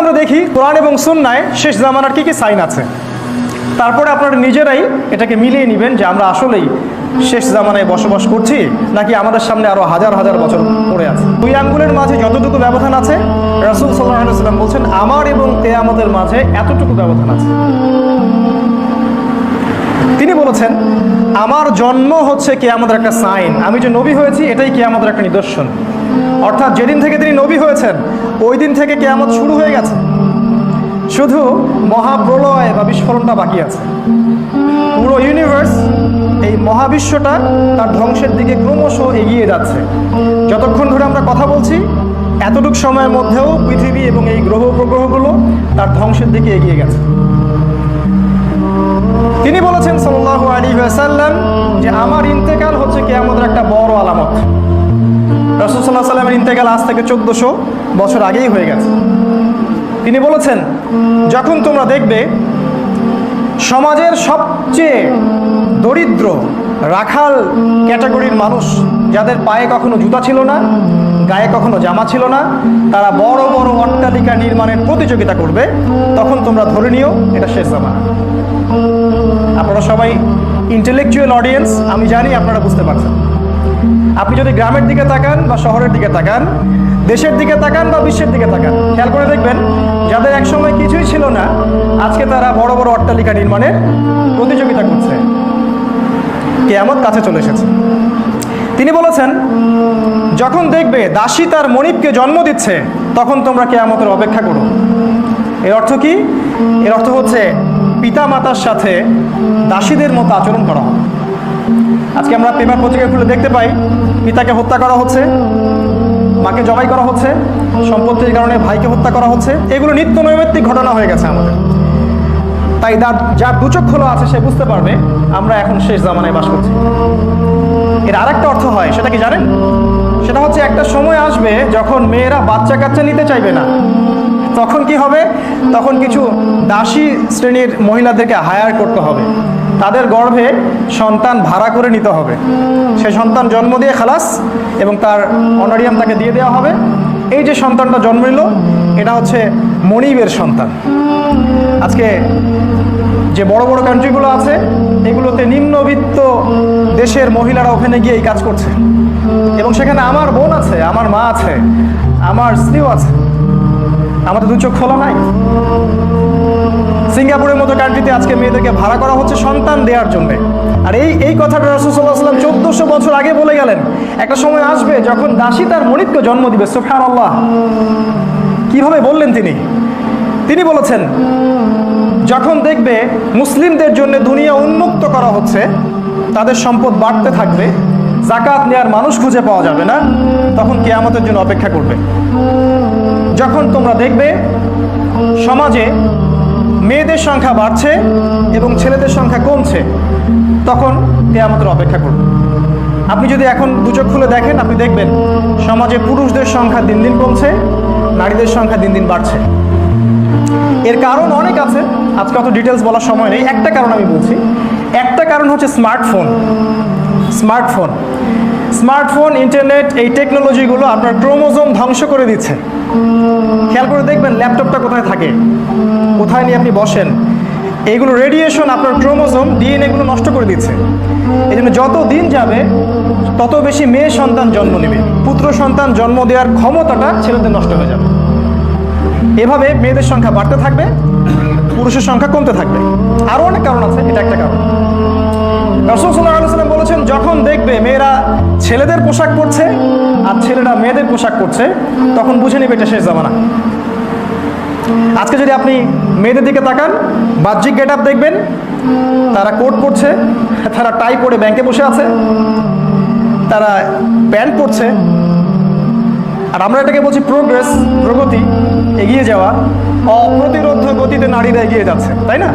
আমরা দেখি কোরআন এবং সুন্নায় শেষ জামানার কি কি সাইন আছে, তারপরে আপনারা নিজেরাই এটাকে মিলিয়ে নেবেন যে আমরা আসলেই শেষ জামানায় বসবাস করছি নাকি আমাদের সামনে আরো হাজার হাজার বছর পড়ে আছে। দুই আঙ্গুলের মাঝে যতটুকু ব্যবধান আছে, রাসূল সাল্লাল্লাহু আলাইহি ওয়াসাল্লাম বলছেন আমার এবং কিয়ামতের মাঝে এতটুকু ব্যবধান আছে। তিনি বলেছেন আমার জন্ম হচ্ছে কিয়ামতের একটা সাইন, আমি যে নবী হয়েছি এটাই কিয়ামতের একটা নিদর্শন। অর্থাৎ যেদিন থেকে তিনি নবী হয়েছেন ওই দিন থেকে কিয়ামত শুরু হয়ে গেছে, শুধু মহাপ্রলয় বা বিস্ফোরণটা বাকি আছে। পুরো ইউনিভার্স, এই মহাবিশ্বটা তার ধ্বংসের দিকে ক্রমশ এগিয়ে যাচ্ছে। যতক্ষণ ধরে আমরা কথা বলছি এতটুকু সময়ের মধ্যেও পৃথিবী এবং এই গ্রহ উপগ্রহগুলো তার ধ্বংসের দিকে এগিয়ে গেছে। তিনি বলেছেন সাল্লাল্লাহু আলাইহি ওয়াসাল্লাম যে আমার ইন্তেকাল হচ্ছে কিয়ামতের একটা বড় আলামত। রাসূল সাল্লাল্লাহু আলাইহি ওয়াসাল্লামের ইন্তেকাল আজ থেকে 1400 বছর আগেই হয়ে গেছে। তিনি বলেছেন যখন তোমরা দেখবে সমাজের সবচেয়ে দরিদ্র রাখাল ক্যাটাগরির মানুষ, যাদের পায়ে কখনো জুতা ছিল না, গায়ে কখনো জামা ছিল না, তারা বড় বড় অট্টালিকা নির্মাণের প্রতিযোগিতা করবে, তখন তোমরা ধরে নিও এটা শেষ জামানা। আপনারা সবাই ইন্টেলেকচুয়াল অডিয়েন্স, আমি জানি আপনারা বুঝতে পারছেন। আপনি যদি গ্রামের দিকে তাকান বা শহরের দিকে তাকান, দেশের দিকে তাকান বা বিশ্বের দিকে তাকান, খেয়াল করে দেখবেন যাদের একসময় কিছুই ছিল না আজকে তারা বড় বড় অট্টালিকা নির্মাণের প্রতিযোগিতা করছে। কিয়ামত কাছে চলে এসেছে। তিনি বলেছেন যখন দেখবে দাসী তার মনিবকে জন্ম দিচ্ছে তখন তোমরা কিয়ামতের অপেক্ষা করো। এর অর্থ কি? এর অর্থ হচ্ছে পিতা মাতার সাথে দাসীদের মতো আচরণ করা হবে। আজকে আমরা পেপার পত্রিকা খুলে দেখতে পাই পিতাকে হত্যা করা হচ্ছে, মাকে জবাই করা হচ্ছে, সম্পত্তির কারণে ভাইকে হত্যা করা হচ্ছে। এগুলো নিত্য নৈমিত্তিক ঘটনা হয়ে গেছে আমাদের। তাই যার দুচোখ খোলা আছে সে বুঝতে পারবে আমরা এখন শেষ জামানায় বাস করছি। এর আরেকটা অর্থ হয়, সেটা কি জানেন? সেটা হচ্ছে একটা সময় আসবে যখন মেয়েরা বাচ্চা কাচ্চা নিতে চাইবে না। তখন কি হবে? তখন কিছু দাসী শ্রেণীর মহিলাদেরকে হায়ার করতে হবে, তাদের গর্ভে সন্তান ভাড়া করে নিতে হবে। সে সন্তান জন্ম দিয়ে খালাস এবং তার অনারিয়াম তাকে দিয়ে দেওয়া হবে। এই যে সন্তানটা জন্ম নিল এটা হচ্ছে মনিবের সন্তান। আজকে যে বড় বড় কান্ট্রিগুলো আছে এগুলোতে নিম্নবিত্ত দেশের মহিলারা ওখানে গিয়ে এই কাজ করছে, এবং সেখানে আমার বোন আছে, আমার মা আছে, আমার স্ত্রীও আছে। আমাদের দু চোখ খোলা নাই? সিঙ্গাপুরের মতো কান্ট্রিতে আজকে মেয়েদেরকে ভাড়া করা হচ্ছে সন্তান দেওয়ার জন্য। আর এই কথাটা রাসূল সাল্লাল্লাহু আলাইহি ওয়াসাল্লাম 1400 বছর আগে বলে গেলেন। একটা সময় আসবে যখন দাসী তার মনিবকে জন্ম দিবে। সুবহানাল্লাহ! কিভাবে বললেন তিনি বলেছেন যখন দেখবে মুসলিমদের জন্য দুনিয়া উন্মুক্ত করা হচ্ছে, তাদের সম্পদ বাড়তে থাকবে, যাকাত নেওয়ার মানুষ খুঁজে পাওয়া যাবে না, তখন কিয়ামতের জন্য অপেক্ষা করবে। যখন তোমরা দেখবে সমাজে মেয়েদের সংখ্যা বাড়ছে এবং ছেলেদের সংখ্যা কমছে, তখন কিয়ামতের অপেক্ষা করবে। আপনি যদি এখন দুচোখ খুলে দেখেন আপনি দেখবেন সমাজে পুরুষদের সংখ্যা দিন দিন কমছে, নারীদের সংখ্যা দিন দিন বাড়ছে। এর কারণ অনেক আছে, আজকে অত ডিটেলস বলার সময় নেই। একটা কারণ আমি বলছি, একটা কারণ হচ্ছে স্মার্টফোন, ইন্টারনেট, এই টেকনোলজিগুলো আপনার ক্রোমোজোম ধ্বংস করে দিচ্ছে। খেয়াল করে দেখবেন ল্যাপটপটা কোথায় থাকে, কোথায় নিয়ে আপনি বসেন, এইগুলো রেডিয়েশন আপনার ক্রোমোজোম ডিএনএগুলো নষ্ট করে দিচ্ছে। এই জন্য যত দিন যাবে তত বেশি মেয়ে সন্তান জন্ম নেবে, পুত্র সন্তান জন্ম দেওয়ার ক্ষমতাটা ছেলেদের নষ্ট হয়ে যাবে। এভাবে মেয়েদের সংখ্যা বাড়তে থাকবে, পুরুষের সংখ্যা কমতে থাকবে। আরও অনেক কারণ আছে, এটা একটা কারণ। রাসূল সাল্লাল্লাহু আলাইহি ওয়াসাল্লাম বলেছেন যখন দেখবে মেয়েরা ছেলেদের পোশাক পরছে আর ছেলেরা মেয়েদের পোশাক পরছে তখন বুঝে নেবে এটা শেষ জামানা। আজকে যদি আপনি মেয়েদের দিকে তাকান, বাহ্যিক গেট আপ দেখবেন, তারা কোট পরছে, তারা টাই পরে ব্যাংকে বসে আছে, তারা প্যান্ট পরছে। আর আমরা এটাকে বলছি প্রোগ্রেস, প্রগতি, এগিয়ে যাওয়া। অপ্রতিরোধ্য গতিতে নারীরা এগিয়ে যাচ্ছে, তাই না?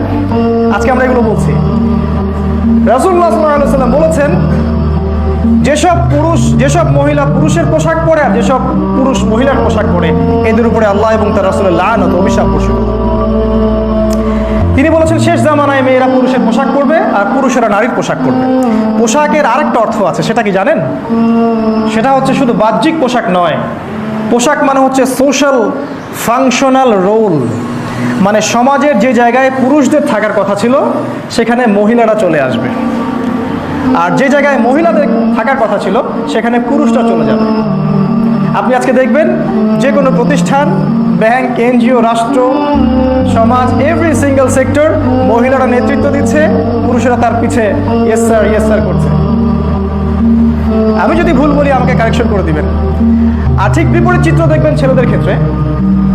আজকে আমরা এগুলো বলছি। রাসূলুল্লাহ সাল্লাল্লাহু আলাইহি ওয়াসাল্লাম বলেছেন যেসব মহিলা পুরুষের পোশাক পরে আর যেসব পুরুষ মহিলার পোশাক পরে এদের উপরে আল্লাহ এবং তার রাসূলের লানত, অভিশাপ বর্ষিত। তিনি বলেছেন শেষ জামানায় মেয়েরা পুরুষের পোশাক পরবে আর পুরুষেরা নারীর পোশাক পরবে। পোশাকের আরেকটা অর্থ আছে, সেটা কি জানেন? সেটা হচ্ছে শুধু বাহ্যিক পোশাক নয়, পোশাক মানে হচ্ছে সোশ্যাল ফাংশনাল রোল, মানে সমাজের যে জায়গায় পুরুষদের থাকার কথা ছিল সেখানে মহিলারা চলে আসবে, আর যে জায়গায় মহিলাদের থাকার কথা ছিল সেখানে পুরুষরা চলে যাবে। আপনি আজকে দেখবেন যে কোনো প্রতিষ্ঠান, ব্যাংক, এনজিও, রাষ্ট্র, সমাজ, এভরি সিঙ্গেল সেক্টর মহিলারা নেতৃত্ব দিচ্ছে, পুরুষেরা তার পিছে ইয়েস স্যার করছে। আমি যদি ভুল বলি আমাকে কারেকশন করে দিবেন। আর ঠিক বিপরীত চিত্র দেখবেন ছেলেদের ক্ষেত্রে,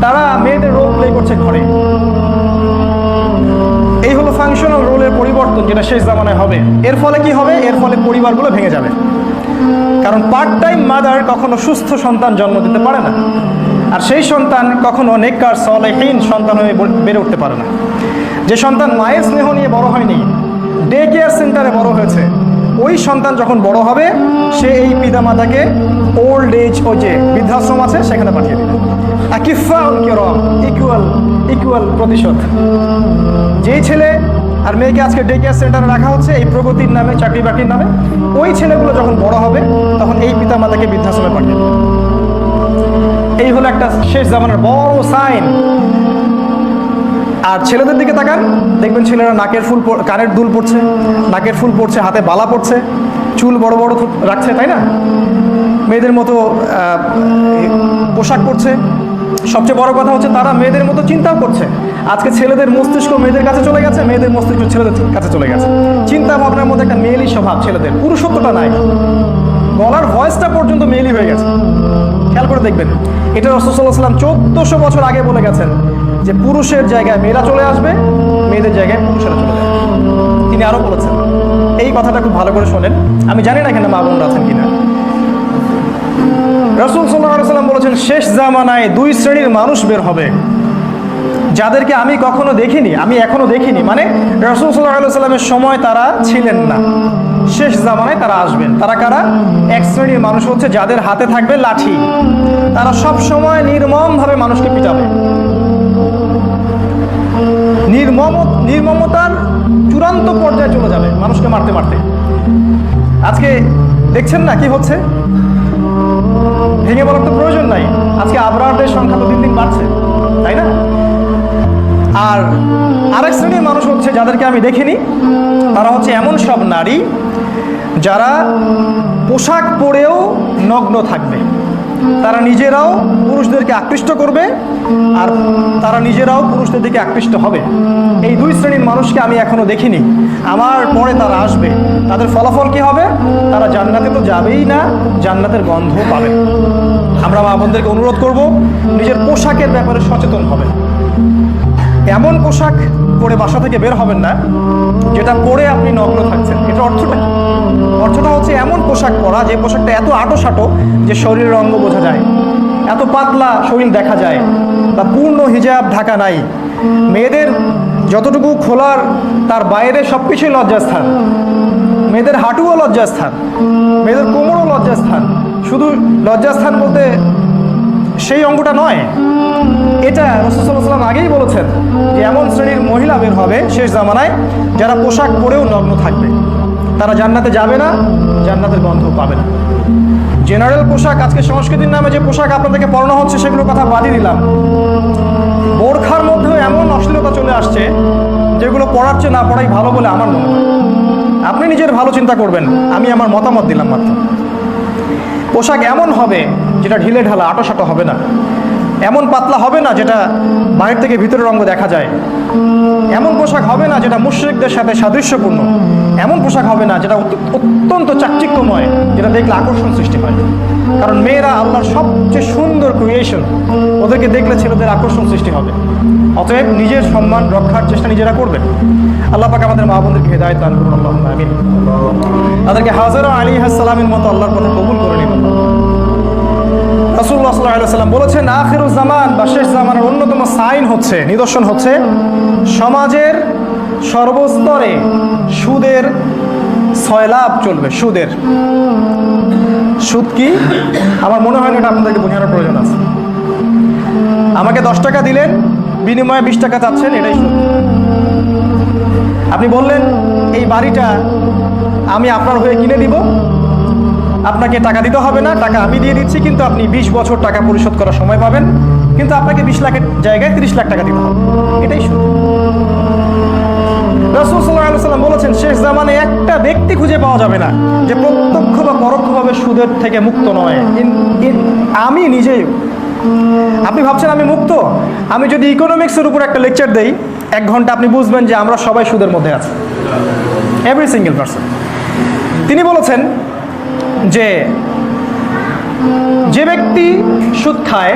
তারা মেয়েদের রোল প্লে করছে ঘরে। এই হলো ফাংশনাল রোলের পরিবর্তন, যেটা শেষ জামানায় হবে। এর ফলে কি হবে? এর ফলে পরিবারগুলো ভেঙে যাবে। কারণ পার্ট টাইম মাদার কখনো সুস্থ সন্তান জন্ম দিতে পারে না, আর সেই সন্তান কখনো নেককার সালেহীন সন্তান হয়ে বেড়ে উঠতে পারে না। যে সন্তান মায়ের স্নেহ নিয়ে বড় হয়নি, ডে কেয়ার সেন্টারে বড় হয়েছে, ওই সন্তান যখন বড় হবে সে এই পিতামাতাকে ওল্ড এজ, ওই যে বৃদ্ধাশ্রম আছে সেখানে পাঠিয়ে দেবে। ইকুয়াল প্রতিশোধ। যেই ছেলে আর মেয়েকে আজকে ডে কেয়ার সেন্টারে রাখা হচ্ছে এই প্রগতির নামে, চাকরি বাকরির নামে, ওই ছেলেগুলো যখন বড় হবে তখন এই পিতামাতাকে বৃদ্ধাশ্রমে পাঠিয়ে দেবে। এই হলো একটা শেষ জামানার বড় সাইন। আর ছেলেদের দিকে তাকান, দেখবেন ছেলেরা কানের দুল পড়ছে, নাকের ফুল পড়ছে, হাতে বালা পড়ছে, চুল বড় বড় রাখছে, তাই না? মেয়েদের মতো পোশাক পরছে। সবচেয়ে বড় কথা হচ্ছে তারা মেয়েদের মতো চিন্তাও করছে। আজকে ছেলেদের মস্তিষ্ক মেয়েদের কাছে চলে গেছে, মেয়েদের মস্তিষ্ক ছেলেদের কাছে চলে গেছে। চিন্তা ভাবনার মধ্যে একটা মেয়েলি স্বভাব ছেলেদের, পুরুষত্বটা নাই। গলার ভয়েসটা পর্যন্ত মেয়েলি হয়ে গেছে। খেয়াল করে দেখবেন, এটা রাসূল সাল্লাল্লাহু আলাইহি ওয়াসাল্লাম 1400 বছর আগে বলে গেছেন যে পুরুষের জায়গায় মেয়েরা চলে আসবে, মেয়েদের জায়গায় পুরুষেরা চলে যাবে। তিনি আরো বলেছেন, এই কথাটা খুব ভালো করে শোনেন। আমি জানি না এখানে মা বোনরা আছেন কিনা। রাসূল সাল্লাল্লাহু আলাইহি ওয়াসাল্লাম বলেছেন, শেষ জামানায় 2 শ্রেণীর মানুষ বের হবে যাদেরকে আমি কখনো দেখিনি, আমি এখনো দেখিনি। মানে রাসূল সাল্লাল্লাহু আলাইহি ওয়াসাল্লামের সময় তারা ছিলেন না, শেষ জামানায় তারা আসবেন। তারা কারা? এক শ্রেণীর মানুষ হচ্ছে যাদের হাতে থাকবে লাঠি। তারা সব সময় নির্মমভাবে মানুষকে পিটাবে। নির্মমতার চূড়ান্ত পর্যায়ে চলে যাবে, মানুষকে মারতে মারতে। আজকে দেখছেন না কি হচ্ছে? ভেঙে বলার তো প্রয়োজন নাই। আজকে আবরারদের সংখ্যা তো দিন দিন বাড়ছে, তাই না? আর আরেক শ্রেণীর মানুষ হচ্ছে যাদেরকে আমি দেখিনি, তারা হচ্ছে এমন সব নারী যারা পোশাক পরেও নগ্ন থাকবে। তারা নিজেরাও পুরুষদেরকে আকৃষ্ট করবে, আর তারা নিজেরাও পুরুষদের দিকে আকৃষ্ট হবে। এই 2 শ্রেণীর মানুষকে আমি এখনো দেখিনি, আমার পরে তারা আসবে। তাদের ফলাফল কি হবে? তারা জান্নাতে তো যাবেই না, জান্নাতের গন্ধ পাবে। আমরা মা বোনদেরকে অনুরোধ করব, নিজের পোশাকের ব্যাপারে সচেতন হবে। এমন পোশাক পরে বাসা থেকে বের হবেন না যেটা পরে আপনি নগ্ন থাকছেন। এটা অর্থটা কি? অর্থটা হচ্ছে এমন পোশাক পরা যে পোশাকটা এত আঁটো যে শরীরের অঙ্গ বোঝা যায়, এত পাতলা শরীর দেখা যায়, বা পূর্ণ হিজাব ঢাকা নাই। মেয়েদের যতটুকু খোলার তার বাইরে সব কিছুই লজ্জাস্থান। মেয়েদের হাঁটুও লজ্জাস্থান, মেয়েদের কোমরও লজ্জাস্থান। শুধু লজ্জাস্থান বলতে সেই অঙ্গটা নয়, এটা রাসূল সাল্লাল্লাহু আলাইহি ওয়াসাল্লাম আগেই বলেছেন যে এমন শ্রেণীর মহিলা বের হবে শেষ জামানায় যারা পোশাক পরেও নগ্ন থাকবে। তারা জান্নাতে যাবে না, জান্নাতের গন্ধ পাবে না। জেনারেল পোশাক, আজকে সংস্কৃতির নামে যে পোশাক আপনাদেরকে পরানো হচ্ছে সেগুলোর কথা বাদই দিলাম। বোরখার মধ্যেও এমন অশ্লীলতা চলে আসছে যেগুলো পড়ার চেয়ে না পড়াই ভালো বলে আমার মনে হয়। আপনি নিজের ভালো চিন্তা করবেন, আমি আমার মতামত দিলাম মাত্র। পোশাক এমন হবে যেটা ঢিলে ঢালা, আঁটোসাঁটো হবে না। এমন পাতলা হবে না যেটা বাইরে থেকে ভিতরের অঙ্গ দেখা যায়। এমন পোশাক হবে না যেটা মুশরিকদের সাথে সাদৃশ্যপূর্ণ। এমন পোশাক হবে না যেটা অত্যন্ত চাকচিক্যময়, যেটা দেখলে আকর্ষণ সৃষ্টি হয়। কারণ মেয়েরা আল্লাহর সবচেয়ে সুন্দর ক্রিয়েশন, ওদেরকে দেখলে ছেলেদের আকর্ষণ সৃষ্টি হবে। অতএব নিজের সম্মান রক্ষার চেষ্টা নিজেরা করবেন। আল্লাহ পাক আমাদের মা বোনদেরকে হেদায়েত দান করুন, আল্লাহুম্মা আমিন। তাদেরকে হাজরা আলাইহিস সালামের মতো আল্লাহর পথে কবুল করে নিন। রাসূলুল্লাহ সাল্লাল্লাহু আলাইহি ওয়াসাল্লাম বলেছেন, আখিরুজ জামান বা শেষ জামানের অন্যতম সাইন হচ্ছে, নিদর্শন হচ্ছে, সমাজের সর্বস্তরে সুদের সয়লাভ চলবে। সুদ কি? আমার মনে হয় না এটা আপনাদেরকে বোঝানোর প্রয়োজন আছে। আমাকে 10 টাকা দিলেন, বিনিময়ে 20 টাকা চাচ্ছেন, এটাই সুদ। আপনি বললেন এই বাড়িটা আমি আপনার হয়ে কিনে দিব, আপনাকে টাকা দিতে হবে না, টাকা আমি দিয়ে দিচ্ছি, কিন্তু আপনি 20 বছর টাকা পরিশোধ করার সময় পাবেন, কিন্তু আপনাকে 20 লাখের জায়গায় 30 লাখ টাকা দিতে হবে। এটাই সুদ। রাসূল সাল্লাল্লাহু আলাইহি ওয়াসাল্লাম বলেছেন, শেষ জামানে একটা ব্যক্তি খুঁজে পাওয়া যাবে না যে প্রত্যক্ষ বা পরোক্ষভাবে সুদের থেকে মুক্ত নয়। আমি নিজেই। আপনি ভাবছেন আমি মুক্ত? আমি যদি ইকোনমিক্সের উপর একটা লেকচার দেই 1 ঘন্টা, আপনি বুঝবেন যে আমরা সবাই সুদের মধ্যে আছি, এভরি সিঙ্গেল পারসন। তিনি বলেছেন যে যে ব্যক্তি সুদ খায়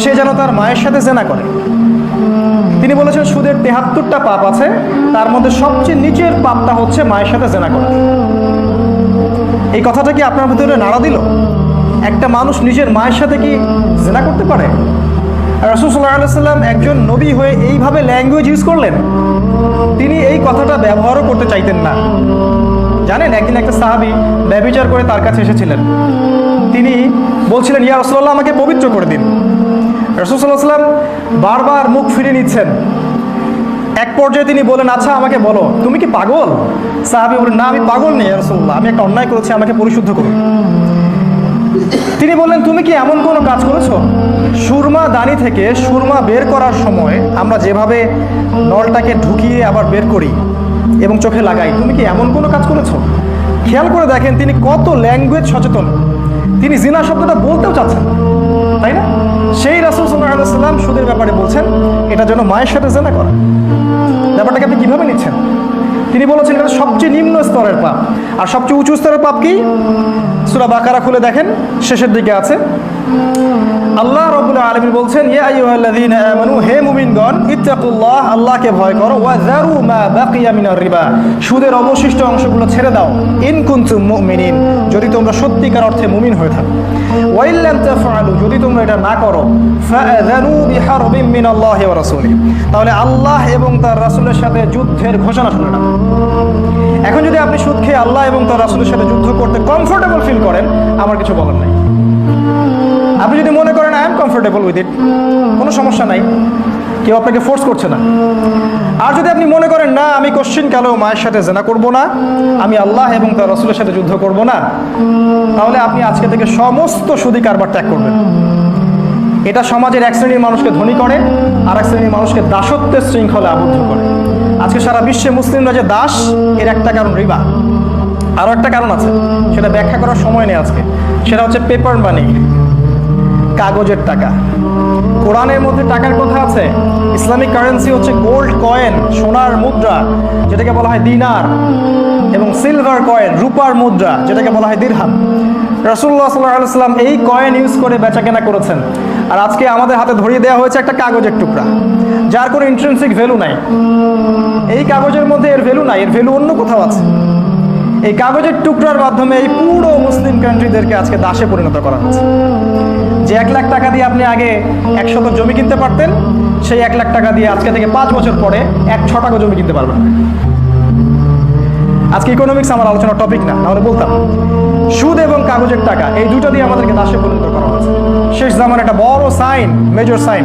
সে যেন তার মায়ের সাথে জেনা করে। তিনি বলেছেন সুদের 73টা পাপ আছে, তার মধ্যে সবচেয়ে নিচের পাপটা হচ্ছে মায়ের সাথে জেনা করা। এই কথাটা কি আপনার ভিতরে নাড়া দিল? একটা মানুষ নিজের মায়ের সাথে কি জেনা করতে পারে? রাসূল সাল্লাল্লাহু আলাইহি ওয়াসাল্লাম একজন নবী হয়ে এইভাবে ল্যাঙ্গুয়েজ ইউজ করলেন। তিনি এই কথাটা ব্যবহারও করতে চাইতেন না। জানেন, একদিন একটা সাহাবী ব্যভিচার করে তার কাছে এসেছিলেন। তিনি বলছিলেন, ইয়া রাসূলুল্লাহ, আমাকে পবিত্র করে দিন। রাসূল সাল্লাল্লাহু আলাইহি ওয়াসাল্লাম বারবার মুখ ফিরিয়ে নিচ্ছেন। এক পর্যায়ে তিনি বলেন, আচ্ছা আমাকে বলো, তুমি কি পাগল? সাহাবী বলেন, না আমি পাগল নেই ইয়া রাসূলুল্লাহ, আমি একটা অন্যায় করেছি, আমাকে পরিশুদ্ধ করুন। তিনি বললেন, তুমি কি এমন কোনো কাজ করেছো? সুরমা দানি থেকে সুরমা বের করার সময় আমরা যেভাবে নলটাকে ঢুকিয়ে আবার বের করি এবং চোখে লাগাই, তুমি কি এমন কোনো কাজ করেছো? খেয়াল করে দেখেন তিনি কত ল্যাঙ্গুয়েজ সচেতন। তিনি জিনা শব্দটা বলতেও চাচ্ছেন না, তাই না? সেই রাসূল সাল্লাল্লাহু আলাইহি ওয়াসাল্লাম সুদের ব্যাপারে বলছেন এটা যেন মায়ের সাথে জেনা করা। ব্যাপারটাকে আপনি কিভাবে নিচ্ছেন? তিনি বলেছেন এটা সবচেয়ে নিম্ন স্তরের পাপ। আর সবচেয়ে উঁচু স্তরের পাপ কি? সূরা বাকারা খুলে দেখেন, শেষের দিকে আছে। আল্লাহ রাব্বুল আলামিন বলছেন, ইয়া আইয়ুহাল্লাযীনা আমানু, হে মুমিনগণ, ইত্তাকুল্লাহ, আল্লাহকে ভয় করো, ওয়া যারু মা বাকিয়া মিনার রিবা, সুদের অবশিষ্ট অংশগুলো ছেড়ে দাও, ইন কুনতুম মুমিনিন, যদি তোমরা সত্যিকার অর্থে মুমিন হয়ে থাকো। ওয়া ইন লাম তাফআলু, যদি তোমরা এটা না করো, ফাআযানু বিহারবিন মিনাল্লাহি ওয়া রাসূলিহি, তাহলে আল্লাহ এবং তার রাসূলের সাথে যুদ্ধের ঘোষণা শুনে নাও। এখন যদি আপনি সুদ খেয়ে আল্লাহ এবং তার রাসূলের সাথে যুদ্ধ করতে কমফোর্টেবল ফিল করেন, আমার কিছু বলার নাই। আপনি যদি মনে করেন I am comfortable with it, কোনো সমস্যা নাই, কেউ আপনাকে ফোর্স করছে না। আর যদি আপনি মনে করেন না, আমি কোশ্চিন কালেও মায়ের সাথে জেনা করব না, আমি আল্লাহ এবং তার রাসূলের সাথে যুদ্ধ করব না, তাহলে আপনি আজকে থেকে সমস্ত সুদী কারবার ত্যাগ করবেন। এটা সমাজের এক শ্রেণীর মানুষকে ধনী করে, আর এক শ্রেণীর মানুষকে দাসত্বের শৃঙ্খলে আবদ্ধ করে। আজকে সারা বিশ্বে মুসলিমরা যে দাস, এর একটা কারণ রিবা। আরও একটা কারণ আছে, সেটা ব্যাখ্যা করার সময় নেই আজকে। সেটা হচ্ছে পেপার মানি, কাগজের টাকা। কোরআনের মধ্যে টাকার কথা আছে। ইসলামিক কারেন্সি হচ্ছে গোল্ড কয়েন, সোনার মুদ্রা যেটাকে বলা হয় দিনার, এবং সিলভার কয়েন, রূপার মুদ্রা যেটাকে বলা হয় দিরহাম। রাসূলুল্লাহ সাল্লাল্লাহু আলাইহি ওয়াসাল্লাম এই কয়েন ইউজ করে বেচাকেনা করেছেন। আর আজকে আমাদের হাতে ধরিয়ে দেওয়া হয়েছে একটা কাগজের টুকরা, যার কোনো ইন্ট্রিনসিক ভ্যালু নাই। এই কাগজের মধ্যে এর ভ্যালু নাই, এর ভ্যালু অন্য কোথাও আছে। এই কাগজের টুকরার মাধ্যমে এই পুরো মুসলিম কান্ট্রিদেরকে আজকে দাসে পরিণত করা হচ্ছে। যে 1 লাখ টাকা দিয়ে আপনি আগে 1 শতক জমি কিনতে পারতেন, সেই 1 লাখ টাকা দিয়ে আজকে থেকে 5 বছর পরে 1 ছটাকও জমি কিনতে পারবেন না। আজকে ইকোনমিক্স আমার আলোচনার টপিক না, নাহলে বলতাম। সুদ এবং কাগজের টাকা, এই দুটো দিয়ে আমাদেরকে দাসে পরিণত করা হয়েছে। শেষ জামানে একটা বড় সাইন, মেজর সাইন।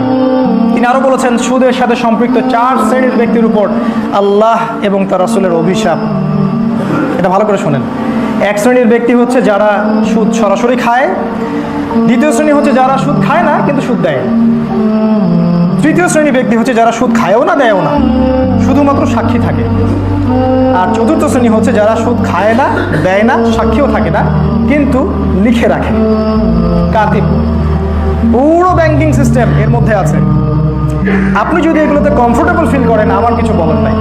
তিনি আরো বলেছেন, সুদের সাথে সম্পৃক্ত 4 শ্রেণীর ব্যক্তির উপর আল্লাহ এবং তার রাসূলের অভিশাপ। এটা ভালো করে শোনেন। 1 শ্রেণীর ব্যক্তি হচ্ছে যারা সুদ সরাসরি খায়, 2য় শ্রেণী হচ্ছে যারা সুদ খায় না কিন্তু সুদ দেয়, 3য় শ্রেণী ব্যক্তি হচ্ছে যারা সুদ খায়ও না দেয়ও না, শুধুমাত্র সাক্ষী থাকে, আর 4র্থ শ্রেণী হচ্ছে যারা সুদ খায় না, দেয় না, সাক্ষীও থাকে না, কিন্তু লিখে রাখে, কাতিব। পুরো ব্যাংকিং সিস্টেম এর মধ্যে আছে। আপনি যদি এগুলোতে কমফোর্টেবল ফিল করেন, আমার কিছু বলার নাই।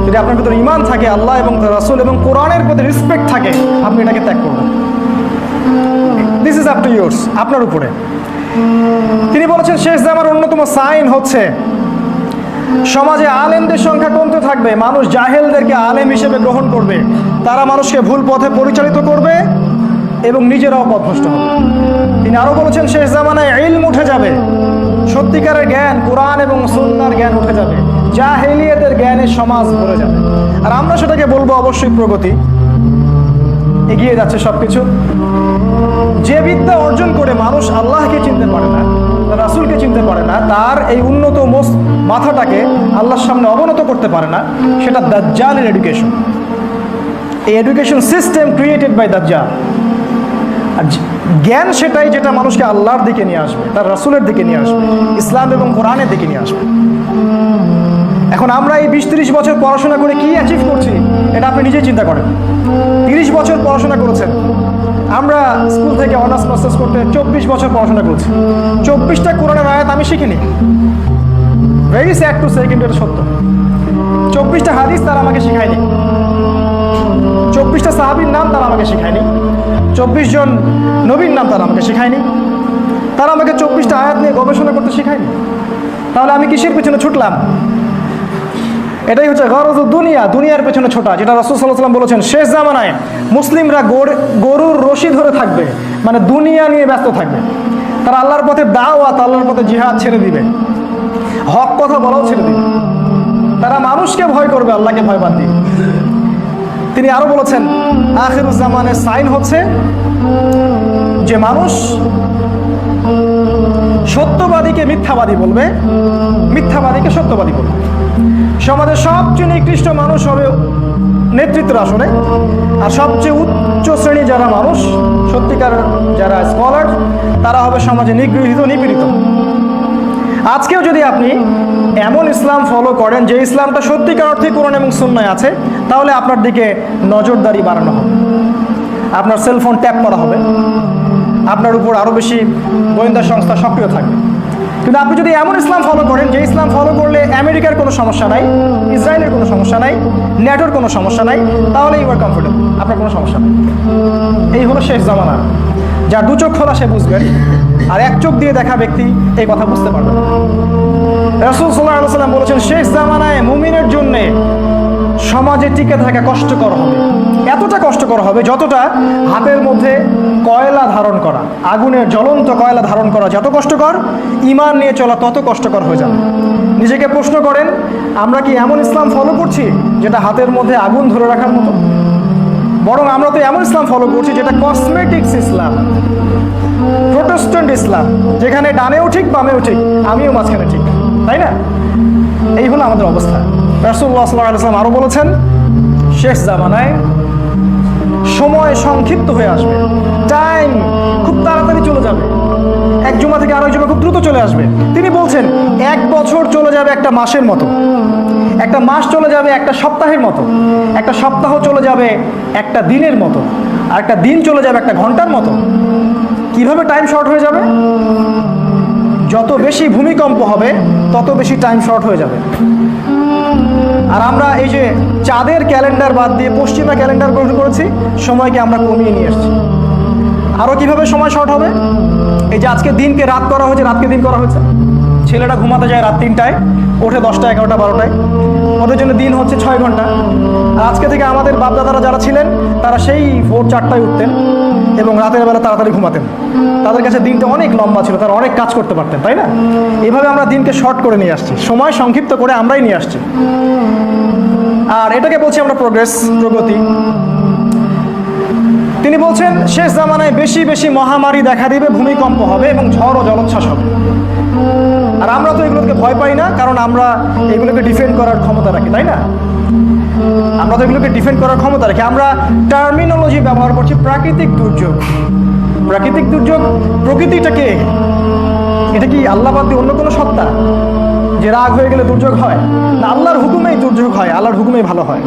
যদি আপনার ভিতরে ঈমান থাকে, আল্লাহ এবং তার রাসূল এবং কোরআনের প্রতি রেসপেক্ট থাকে, আপনি এটাকে ত্যাগ করবেন। This is up to yours, আপনার উপরে। তিনি বলেছেন, শেষ জামার অন্যতম সাইন হচ্ছে সমাজে আলেমদের সংখ্যা কমতে থাকবে, মানুষ জাহেলদেরকে আলেম হিসেবে গ্রহণ করবে, তারা মানুষকে ভুল পথে পরিচালিত করবে এবং নিজেরাও পথভ্রষ্ট হবে। তিনি আরো বলেছেন, শেষ জামানায় ইলম উঠে যাবে, সত্যিকারের জ্ঞান, কোরআন এবং সুন্নাহর জ্ঞান উঠে যাবে, জাহেলিয়াতের জ্ঞানে সমাজ ভরে যাবে। আর আমরা সেটাকে বলবো অবশ্যই প্রগতি, এগিয়ে যাচ্ছে সবকিছু। যে বিদ্যা অর্জন করে মানুষ আল্লাহকে চিনতে পারে না, রাসূলকে চিনতে পারে না, তার এই উন্নত মাথাটাকে আল্লাহর সামনে অবনত করতে পারে না, সেটা দাজ্জালের এডুকেশন। এই এডুকেশন সিস্টেম ক্রিয়েটেড বাই দাজ্জাল। আর জ্ঞান সেটাই যেটা মানুষকে আল্লাহর দিকে নিয়ে আসবে, তার রাসূলের দিকে নিয়ে আসবে, ইসলাম এবং কোরআনের দিকে নিয়ে আসবে। এখন আমরা এই 20-30 বছর পড়াশোনা করে কি অ্যাচিভ করছি এটা আপনি নিজেই চিন্তা করেন। 30 বছর পড়াশোনা করেছেন, আমরা স্কুল থেকে অনার্স মাস্টার্স করতে 24 বছর পড়াশোনা করেছি। 24টা কোরআনের আয়াত আমি শিখিনি। ভেরি স্যাড টু সে, কিন্তু এটা সত্য। 24টা হাদিস তারা আমাকে শেখায়নি, 24টা সাহাবীর নাম তারা আমাকে শেখায়নি, 24 জন নবীর নাম তারা আমাকে শেখায়নি, তারা আমাকে 24টা আয়াত নিয়ে গবেষণা করতে শেখায়নি। তাহলে আমি কিসের পিছনে ছুটলাম? এটাই হচ্ছে গরজ দুনিয়া, দুনিয়ার পেছনে ছোটা, যেটা রাসূল সাল্লাল্লাহু আলাইহি ওয়াসাল্লাম বলেছেন শেষ জামানায় মুসলিমরা গরুর রশি ধরে থাকবে, মানে দুনিয়া নিয়ে ব্যস্ত থাকবে। তারা আল্লাহর পথে দাওয়াত, আল্লাহর পথে জিহাদ ছেড়ে দিবে, হক কথা বলাও ছেড়ে দিবে। তারা মানুষকে ভয় করবে, আল্লাহকে ভয় বাদ দিয়ে। তিনি আরো বলেছেন আখিরুজ জামানের সাইন হচ্ছে যে মানুষ সত্যবাদীকে মিথ্যাবাদী বলবে, মিথ্যাবাদীকে সত্যবাদী বলবে। সমাজের সবচেয়ে নিকৃষ্ট মানুষ হবে নেতৃত্বের আসনে, আর সবচেয়ে উচ্চ শ্রেণী যারা মানুষ, সত্যিকার যারা স্কলার, তারা হবে সমাজে নিগৃহীত, নিপীড়িত। আজকেও যদি আপনি এমন ইসলাম ফলো করেন যে ইসলামটা সত্যিকার অর্থে কোরআন এবং সুন্নায় আছে, তাহলে আপনার দিকে নজরদারি বাড়ানো হবে, আপনার সেলফোন ট্যাপ করা হবে, আপনার উপর আরও বেশি গোয়েন্দা সংস্থা সক্রিয় থাকবে। কিন্তু আপনি যদি এমন ইসলাম ফলো করেন যে ইসলাম ফলো করলে আমেরিকার কোনো সমস্যা নাই, ইসরায়েলের কোনো সমস্যা নাই, ন্যাটোর কোনো সমস্যা নাই, তাহলে ইউ আর কমফোর্টেবল, আপনার কোনো সমস্যা নেই। এই হলো শেষ জামানা। যার দু চোখ খোলা সে বুঝবেন, আর এক চোখ দিয়ে দেখা ব্যক্তি এই কথা বুঝতে পারবে। রাসূল সাল্লাল্লাহু আলাইহি ওয়াসাল্লাম বলেছেন শেষ জামানায় মুমিনের জন্যে সমাজে টিকে থাকা কষ্টকর হবে, এতটা কষ্টকর হবে যতটা হাতের মধ্যে কয়লা ধারণ করা, আগুনের জ্বলন্ত কয়লা ধারণ করা যত কষ্টকর, ঈমান নিয়ে চলা তত কষ্টকর হয়ে যাবে। নিজেকে প্রশ্ন করেন, আমরা কি এমন ইসলাম ফলো করছি যেটা হাতের মধ্যে আগুন ধরে রাখার মতো? বরং আমরা তো এমন ইসলাম ফলো করছি যেটা কসমেটিক্স ইসলাম, প্রোটেস্ট্যান্ট ইসলাম, যেখানে ডানেও ঠিক বামেও ঠিক, আমিও মাঝখানে ঠিক, তাই না? এই হলো আমাদের অবস্থা। রাসূলুল্লাহ সাল্লাল্লাহু আলাইহি ওয়াসাল্লাম আরো বলেছেন শেষ জামানায় সময় সংক্ষিপ্ত হয়ে আসবে, টাইম খুব তাড়াতাড়ি চলে যাবে, এক জুমা থেকে আরেক জুমা খুব দ্রুত চলে আসবে। তিনি বলছেন 1 বছর চলে যাবে একটা মাসের মতো, একটা মাস চলে যাবে একটা সপ্তাহের মতো, একটা সপ্তাহ চলে যাবে একটা দিনের মতো, আর একটা দিন চলে যাবে একটা ঘন্টার মতো। কিভাবে টাইম শর্ট হয়ে যাবে? যত বেশি ভূমিকম্প হবে তত বেশি টাইম শর্ট হয়ে যাবে। আর আমরা এই যে চাঁদের ক্যালেন্ডার বাদ দিয়ে পশ্চিমা ক্যালেন্ডার গ্রহণ করেছি, সময়কে আমরা কমিয়ে নিয়ে এসেছি। আরও কিভাবে সময় শর্ট হবে? এই যে আজকে দিনকে রাত করা হয়েছে, রাতকে দিন করা হয়েছে। ছেলেরা ঘুমাতে যায় রাত 3টায়, ওঠে 10টা, 11টা, 12টায়, ওদের জন্য দিন হচ্ছে 6 ঘন্টা। আর আজকে থেকে আমাদের বাপদাদারা যারা ছিলেন তারা সেই ভোর 4টায় উঠতেন এবং রাতের বেলা তাড়াতাড়ি ঘুমাতেন। তাদের কাছে দিনটা অনেক লম্বা ছিল, তারা অনেক কাজ করতে পারতেন, তাই না? এইভাবে আমরা দিনকে শর্ট করে নিয়ে আসছি, সময় সংক্ষিপ্ত করে আমরাই নিয়ে আসছি। আর এটাকে বলছি আমরা প্রোগ্রেস, প্রগতি। তিনি বলছেন শেষ জামানায় বেশি বেশি মহামারী দেখা দিবে, ভূমিকম্প হবে এবং ঝড় ও জলোচ্ছ্বাস হবে। আর আমরা তো এগুলোকে ভয় পাই না, কারণ আমরা এগুলোকে ডিফেন্ড করার ক্ষমতা রাখি, তাই না? আমরা তো এগুলোকে ডিফেন্ড করার ক্ষমতা রাখি। আমরা টার্মিনোলজি ব্যবহার করছি প্রাকৃতিক দুর্যোগ। প্রাকৃতিক দুর্যোগ, প্রকৃতিটাকে, এটা কি আল্লাহ বাদ দিয়ে অন্য কোনো সত্তা যে রাগ হয়ে গেলে দুর্যোগ হয়? না, আল্লাহর হুকুমেই দুর্যোগ হয়, আল্লাহর হুকুমেই ভালো হয়।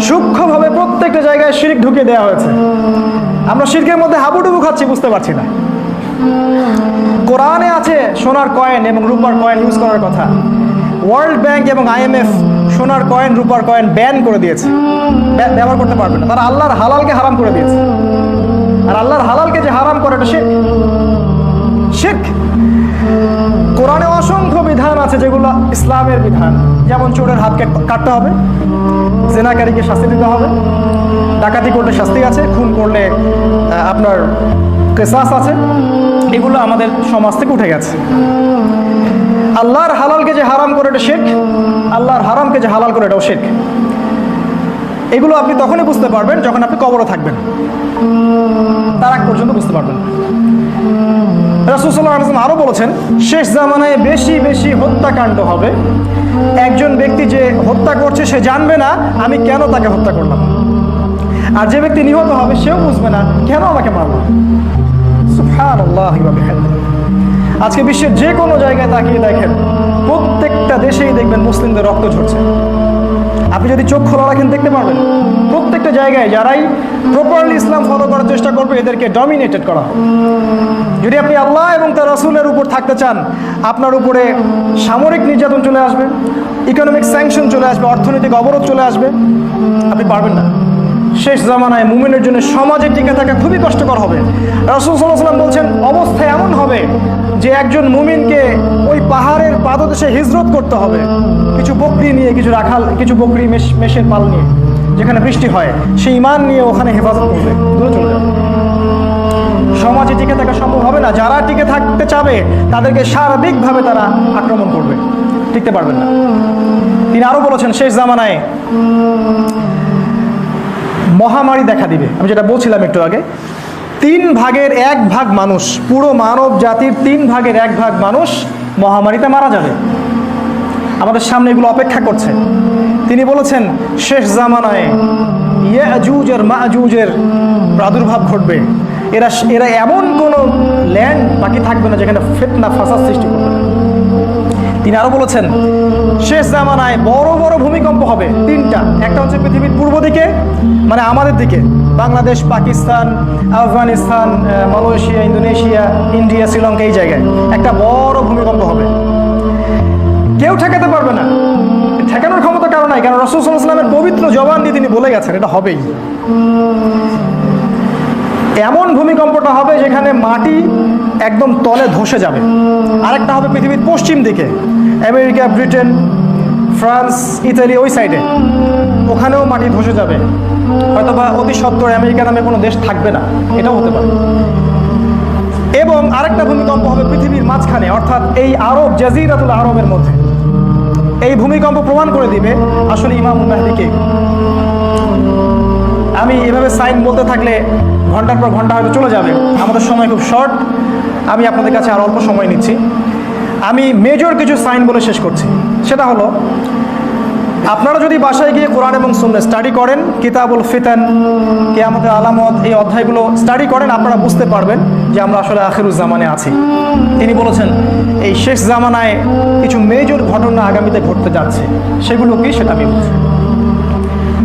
সূক্ষ্মভাবে প্রত্যেকটা জায়গায় শিরক ঢুকিয়ে দেওয়া হয়েছে। আমরা শিরকের মধ্যে হাবুডুবু খাচ্ছি, বুঝতে পারছি না। কোরআনে আছে সোনার কয়েন এবং রূপার কয়েন ইউজ করার কথা। ওয়ার্ল্ড ব্যাংক এবং IMF সোনার কয়েন, রূপার কয়েন ব্যান করে দিয়েছে, ব্যবহার করতে পারবে না। তারা আল্লাহর হালালকে হারাম করে দিয়েছে। আর আল্লাহর হালালকে যে হারাম করে, এটা শিরক। শিরক। কোরআনে অসংখ্য বিধান আছে যেগুলো ইসলামের বিধান, যেমন চোরের হাত কাটতে হবে, জেনাকারীকে শাস্তি দিতে হবে, ডাকাতি করলে শাস্তি আছে, খুন করলে আপনার কেসাস আছে। এগুলো আমাদের সমাজ থেকে উঠে গেছে। আল্লাহর হালালকে যে হারাম করে এটা শিরক, আল্লাহর হারামকে যে হালাল করে এটাও শিরক। এগুলো আপনি তখনই বুঝতে পারবেন যখন আপনি কবরে থাকবেন, তার আগ পর্যন্ত বুঝতে পারবেন। রাসূল সাল্লাল্লাহু আলাইহি ওয়াসাল্লাম আরও বলেছেন শেষ জামানায় বেশি বেশি হত্যাকাণ্ড হবে। একজন ব্যক্তি যে হত্যা করছে সে জানবে না আমি কেন তাকে হত্যা করলাম। আর যে ব্যক্তি নিহত হবে সেও বুঝবে না কেন আমাকে মারলো। সুবহানাল্লাহি ওয়া বিহামদিহি। আজকে বিশ্বের যে কোনো জায়গায় তাকিয়ে দেখেন, প্রত্যেকটা দেশেই দেখবেন মুসলিমদের রক্ত ঝরছে। আপনি যদি চোখ খোলা রাখেন দেখতে পারবেন প্রত্যেকটা জায়গায় যারাই প্রপারলি ইসলাম ফলো করার চেষ্টা করবে এদেরকে ডমিনেটেড করা হবে। যদি আপনি আল্লাহ এবং তার রাসূলের উপর থাকতে চান, আপনার উপরে সামরিক নির্যাতন চলে আসবে, ইকোনমিক স্যাংশন চলে আসবে, অর্থনৈতিক অবরোধ চলে আসবে, আপনি পারবেন না। শেষ জামানায় মুমিনের জন্য সমাজে টিকে থাকা খুবই কষ্টকর হবে। রাসূল সাল্লাল্লাহু আলাইহি ওয়াসাল্লাম বলছেন অবস্থা এমন হবে যে একজন মুমিনকে ওই পাহাড়ের পাদদেশে হিজরত করতে হবে, কিছু বকরি নিয়ে, কিছু রাখাল, কিছু বকরি মেষের পাল নিয়ে, যেখানে বৃষ্টি হয়, সেই ঈমান নিয়ে ওখানে হেফাজত করবে, দূরে চলে যাবে। সমাজে টিকে থাকা সম্ভব হবে না। যারা টিকে থাকতে চাবে তাদেরকে সার্বিকভাবে তারা আক্রমণ করবে, টিকতে পারবেন না। তিনি আরো বলেছেন শেষ জামানায় মহামারী দেখা দিবে। আমি যেটা বলছিলাম একটু আগে, 1/3 মানুষ, পুরো মানব জাতির 1/3 মানুষ মহামারীতে মারা যাবে। আমাদের সামনে এগুলো অপেক্ষা করছে। তিনি বলেছেন শেষ জামানায় ইয়াজুজ আর মাজুজের প্রাদুর্ভাব ঘটবে। এরা এমন কোনো ল্যান্ড বাকি থাকবে না যেখানে ফিতনা ফাসাদ সৃষ্টি করবে না। তিনি আরো বলেছেন শেষ জামানায় বড় বড় ভূমিকম্প হবে 3টা। একটা হচ্ছে পৃথিবীর পূর্ব দিকে, মানে আমাদের দিকে, Bangladesh, Pakistan, Afghanistan, Malaysia, Indonesia, India, Sri Lanka, এই জায়গায় একটা বড় ভূমিকম্প হবে। কেউ ঠেকাতে পারবে না, ঠেকানোর ক্ষমতা কারো নাই, কারণ রাসূল সাল্লাল্লাহু আলাইহি ওয়াসাল্লামের পবিত্র জবান দিয়ে তিনি বলে গেছেন এটা হবেই। এমন ভূমিকম্পটা হবে যেখানে মাটি একদম তলে ধসে যাবে। আরেকটা হবে পৃথিবীর পশ্চিম দিকে, আমেরিকা, ব্রিটেন, ফ্রান্স, ইতালি, ওই সাইডে, ওখানেও মাটি ধসে যাবে। হয়তোবা অতি সত্বর আমেরিকা নামে কোনো দেশ থাকবে না, এটাও হতে পারে। এবং আরেকটা ভূমিকম্প হবে পৃথিবীর মাঝখানে, অর্থাৎ এই আরব, জাজিরাতুল আরবের মধ্যে। এই ভূমিকম্প প্রমাণ করে দিবে আসলে ইমামুল মাহদিকে। আমি এভাবে সাইন বলতে থাকলে ঘন্টার পর ঘন্টা হয়তো চলে যাবে, আমাদের সময় খুব শর্ট। আমি আপনাদের কাছে আর অল্প সময় নিচ্ছি। আমি মেজর কিছু সাইন বলে শেষ করছি। সেটা হলো, আপনারা যদি বাসায় গিয়ে কোরআন এবং সুন্নাহ স্টাডি করেন, কিতাবুল ফিতান, কিয়ামতের আলামত, এই অধ্যায়গুলো স্টাডি করেন, আপনারা বুঝতে পারবেন যে আমরা আসলে আখিরুজ জামানে আছি। তিনি বলেছেন এই শেষ জামানায় কিছু মেজর ঘটনা আগামীতে ঘটতে যাচ্ছে, সেগুলো কি সেটা আমি বলছি।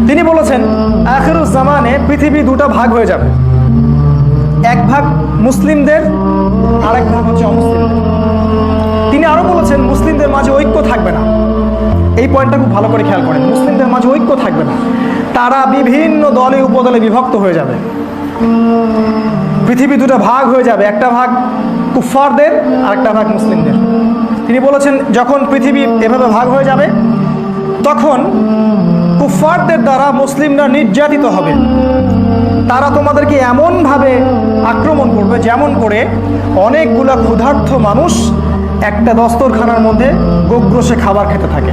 তিনি বলেছেন আখিরুজ জামানে পৃথিবী 2টা ভাগ হয়ে যাবে, এক ভাগ মুসলিমদের, আরেক ভাগ হচ্ছে অমুসলিমদের। তিনি আরো বলেছেন মুসলিমদের মাঝে ঐক্য থাকবে না। এই পয়েন্টটা খুব ভালো করে খেয়াল করেন, মুসলিমদের মাঝে ঐক্য থাকবে না, তারা বিভিন্ন দলে উপদলে বিভক্ত হয়ে যাবে। পৃথিবী 2টা ভাগ হয়ে যাবে, একটা ভাগ কুফফারদের আর একটা ভাগ মুসলিমদের। তিনি বলেছেন যখন পৃথিবী এভাবে ভাগ হয়ে যাবে তখন কুফফারদের দ্বারা মুসলিমরা নির্যাতিত হবে। তারা তোমাদেরকে এমনভাবে আক্রমণ করবে যেমন করে অনেকগুলা ক্ষুধার্ত মানুষ একটা দস্তরখানার মধ্যে গোগ্রসে খাবার খেতে থাকে।